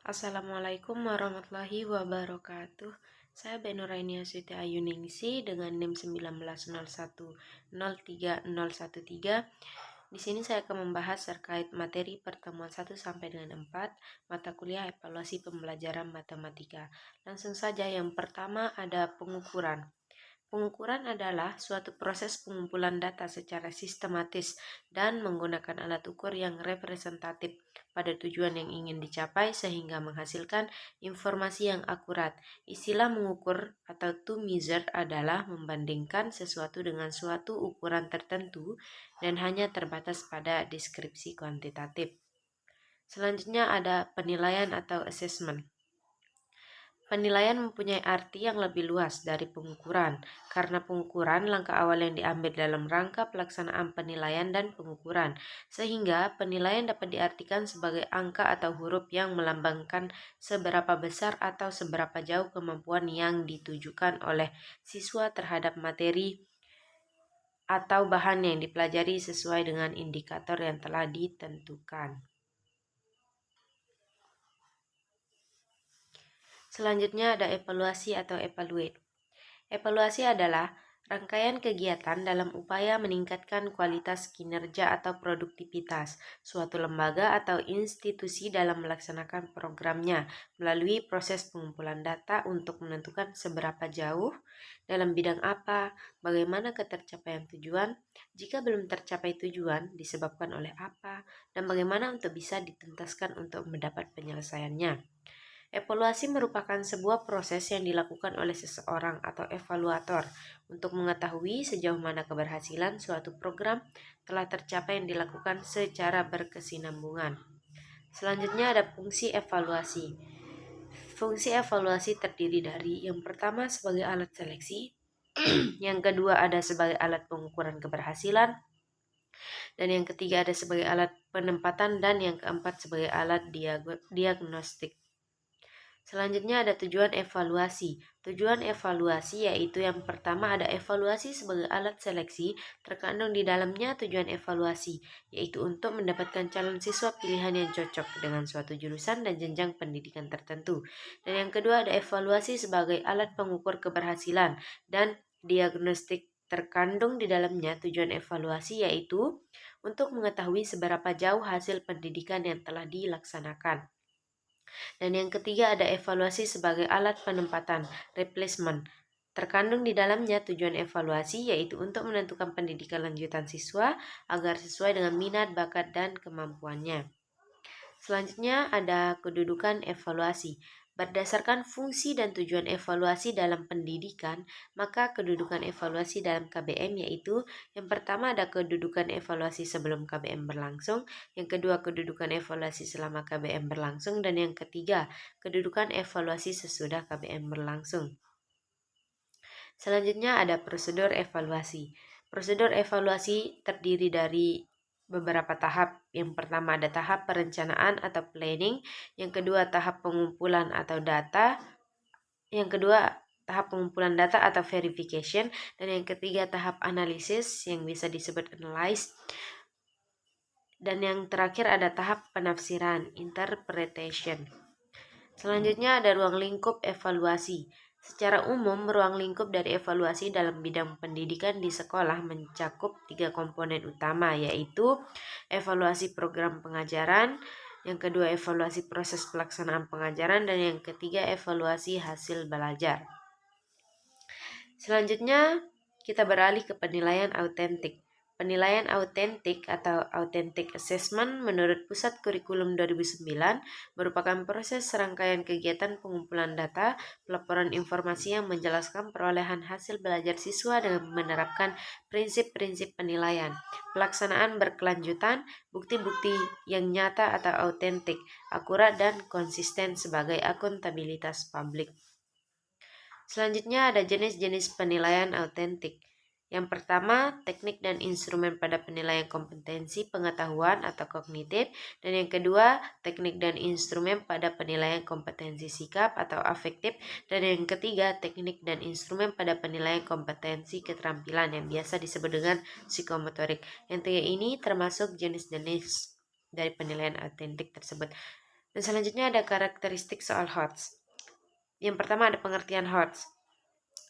Assalamualaikum warahmatullahi wabarakatuh. Saya Benuraini Siti Ayuningsi dengan NIM 1901030013. Di sini saya akan membahas terkait materi pertemuan 1 sampai dengan 4 mata kuliah evaluasi pembelajaran matematika. Langsung saja, yang pertama ada pengukuran. Pengukuran adalah suatu proses pengumpulan data secara sistematis dan menggunakan alat ukur yang representatif pada tujuan yang ingin dicapai sehingga menghasilkan informasi yang akurat. Istilah mengukur atau to measure adalah membandingkan sesuatu dengan suatu ukuran tertentu dan hanya terbatas pada deskripsi kuantitatif. Selanjutnya ada penilaian atau assessment. Penilaian mempunyai arti yang lebih luas dari pengukuran, karena pengukuran langkah awal yang diambil dalam rangka pelaksanaan penilaian dan pengukuran, sehingga penilaian dapat diartikan sebagai angka atau huruf yang melambangkan seberapa besar atau seberapa jauh kemampuan yang ditujukan oleh siswa terhadap materi atau bahan yang dipelajari sesuai dengan indikator yang telah ditentukan. Selanjutnya ada evaluasi atau evaluate. Evaluasi adalah rangkaian kegiatan dalam upaya meningkatkan kualitas kinerja atau produktivitas suatu lembaga atau institusi dalam melaksanakan programnya melalui proses pengumpulan data untuk menentukan seberapa jauh, dalam bidang apa, bagaimana ketercapaian tujuan, jika belum tercapai tujuan disebabkan oleh apa, dan bagaimana untuk bisa dituntaskan untuk mendapat penyelesaiannya. Evaluasi merupakan sebuah proses yang dilakukan oleh seseorang atau evaluator untuk mengetahui sejauh mana keberhasilan suatu program telah tercapai yang dilakukan secara berkesinambungan. Selanjutnya ada fungsi evaluasi. Fungsi evaluasi terdiri dari yang pertama sebagai alat seleksi, yang kedua ada sebagai alat pengukuran keberhasilan, dan yang ketiga ada sebagai alat penempatan, dan yang keempat sebagai alat diagnostik. Selanjutnya ada tujuan evaluasi. Tujuan evaluasi yaitu yang pertama ada evaluasi sebagai alat seleksi, terkandung di dalamnya tujuan evaluasi, yaitu untuk mendapatkan calon siswa pilihan yang cocok dengan suatu jurusan dan jenjang pendidikan tertentu. Dan yang kedua ada evaluasi sebagai alat pengukur keberhasilan dan diagnostik, terkandung di dalamnya tujuan evaluasi yaitu untuk mengetahui seberapa jauh hasil pendidikan yang telah dilaksanakan. Dan yang ketiga ada evaluasi sebagai alat penempatan, replacement. Terkandung di dalamnya tujuan evaluasi yaitu untuk menentukan pendidikan lanjutan siswa agar sesuai dengan minat, bakat, dan kemampuannya. Selanjutnya ada kedudukan evaluasi. Berdasarkan fungsi dan tujuan evaluasi dalam pendidikan, maka kedudukan evaluasi dalam KBM yaitu yang pertama ada kedudukan evaluasi sebelum KBM berlangsung, yang kedua kedudukan evaluasi selama KBM berlangsung, dan yang ketiga kedudukan evaluasi sesudah KBM berlangsung. Selanjutnya ada prosedur evaluasi. Prosedur evaluasi terdiri dari beberapa tahap. Yang pertama ada tahap perencanaan atau planning, yang kedua tahap pengumpulan atau data, yang kedua tahap pengumpulan data atau verification, dan yang ketiga tahap analisis yang bisa disebut analyze, dan yang terakhir ada tahap penafsiran, interpretation. Selanjutnya ada ruang lingkup evaluasi. Secara umum, ruang lingkup dari evaluasi dalam bidang pendidikan di sekolah mencakup 3 komponen utama, yaitu evaluasi program pengajaran, yang kedua evaluasi proses pelaksanaan pengajaran, dan yang ketiga evaluasi hasil belajar. Selanjutnya, kita beralih ke penilaian autentik. Penilaian autentik atau authentic assessment menurut Pusat Kurikulum 2009 merupakan proses serangkaian kegiatan pengumpulan data, pelaporan informasi yang menjelaskan perolehan hasil belajar siswa dengan menerapkan prinsip-prinsip penilaian, pelaksanaan berkelanjutan, bukti-bukti yang nyata atau autentik, akurat dan konsisten sebagai akuntabilitas publik. Selanjutnya ada jenis-jenis penilaian autentik. Yang pertama, teknik dan instrumen pada penilaian kompetensi pengetahuan atau kognitif, dan yang kedua, teknik dan instrumen pada penilaian kompetensi sikap atau afektif, dan yang ketiga, teknik dan instrumen pada penilaian kompetensi keterampilan yang biasa disebut dengan psikomotorik. Yang tiga ini termasuk jenis-jenis dari penilaian autentik tersebut. Dan selanjutnya ada karakteristik soal HOTS. Yang pertama ada pengertian HOTS.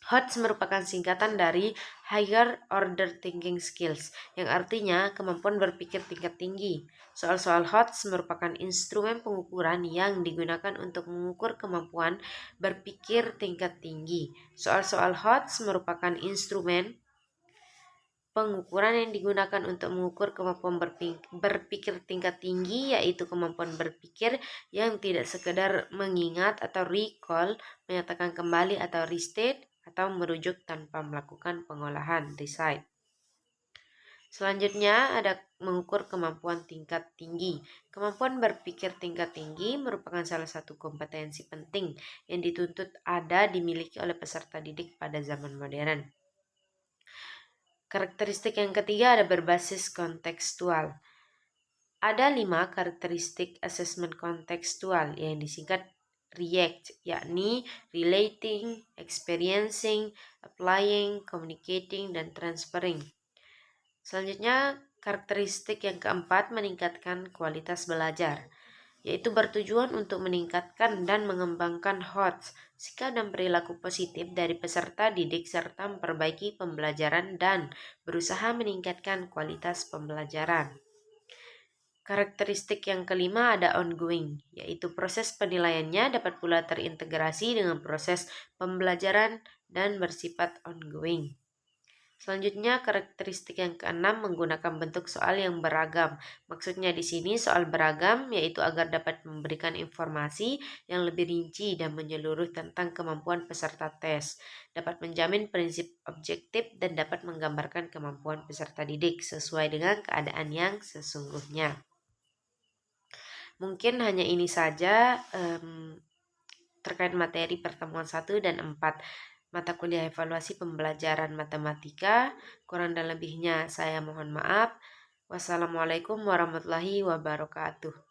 HOTS merupakan singkatan dari Higher Order Thinking Skills, yang artinya kemampuan berpikir tingkat tinggi. Soal-soal HOTS merupakan instrumen pengukuran yang digunakan untuk mengukur kemampuan berpikir tingkat tinggi. Soal-soal HOTS merupakan instrumen pengukuran yang digunakan untuk mengukur kemampuan berpikir tingkat tinggi, yaitu kemampuan berpikir yang tidak sekedar mengingat atau recall, menyatakan kembali atau restate, atau merujuk tanpa melakukan pengolahan, recite. Selanjutnya ada mengukur kemampuan tingkat tinggi. Kemampuan berpikir tingkat tinggi merupakan salah satu kompetensi penting yang dituntut ada dimiliki oleh peserta didik pada zaman modern. Karakteristik yang ketiga ada berbasis kontekstual. Ada 5 karakteristik asesmen kontekstual yang disingkat REACT, yakni relating, experiencing, applying, communicating, dan transferring. Selanjutnya, karakteristik yang keempat meningkatkan kualitas belajar, yaitu bertujuan untuk meningkatkan dan mengembangkan HOTS, sikap dan perilaku positif dari peserta didik serta memperbaiki pembelajaran dan berusaha meningkatkan kualitas pembelajaran. Karakteristik yang kelima ada ongoing, yaitu proses penilaiannya dapat pula terintegrasi dengan proses pembelajaran dan bersifat ongoing. Selanjutnya, karakteristik yang keenam menggunakan bentuk soal yang beragam. Maksudnya di sini soal beragam yaitu agar dapat memberikan informasi yang lebih rinci dan menyeluruh tentang kemampuan peserta tes, dapat menjamin prinsip objektif dan dapat menggambarkan kemampuan peserta didik sesuai dengan keadaan yang sesungguhnya. Mungkin hanya ini saja terkait materi pertemuan 1 dan 4. Mata kuliah evaluasi pembelajaran matematika. Kurang dan lebihnya saya mohon maaf. Wassalamualaikum warahmatullahi wabarakatuh.